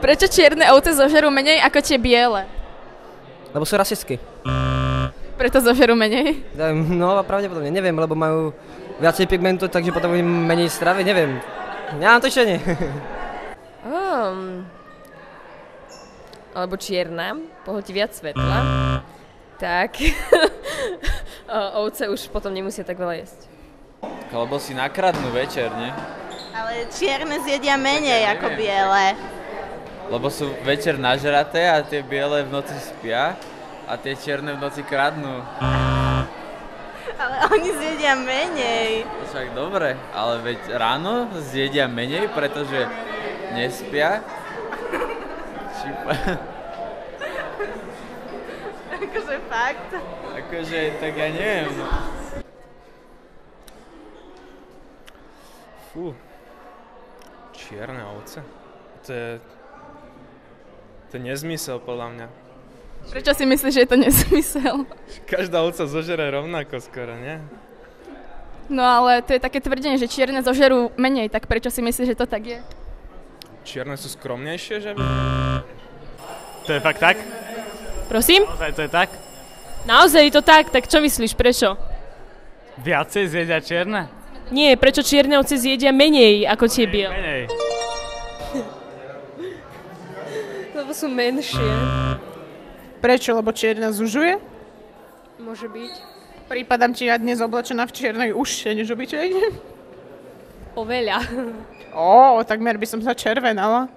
Prečo čierne ovce zožerú menej ako tie biele? Lebo sú rasistky. Preto zožerú menej. No, pravdepodobne, neviem, lebo majú viacej pigmentu, takže potom im menej stravy, neviem. Ja mám to ešte nie. Alebo čierna, pohltí viac svetla, tak ovce už potom nemusia tak veľa jesť. Lebo si nakradnú večer, nie? Ale čierne zjedia menej ako biele. Lebo sú večer nažraté a tie biele v noci spia a tie čierne v noci kradnú. Ale oni zjedia menej. Však dobre, ale veď ráno zjedia menej, pretože nespia. Akože fakt. Akože, tak ja neviem. Fú. Čierne ovce? To je nezmysel podľa mňa. Prečo si myslíš, že je to nezmysel? Každá ovca zožere rovnako skoro, nie? No ale to je také tvrdenie, že čierne zožerú menej, tak prečo si myslíš, že to tak je? Čierne sú skromnejšie, že? To je fakt tak? Prosím? Naozaj to je tak? Naozaj je to tak čo myslíš, prečo? Viacej zjedia čierne? Nie, prečo čierne ovce zjedia menej ako tie biele? Menej. Lebo sú menšie. Prečo? Lebo čierna zužuje? Môže byť. Prípadám ti ja dnes oblečená v čiernej užšie než obyčajne. Oveľa. Takmer by som sa červenala.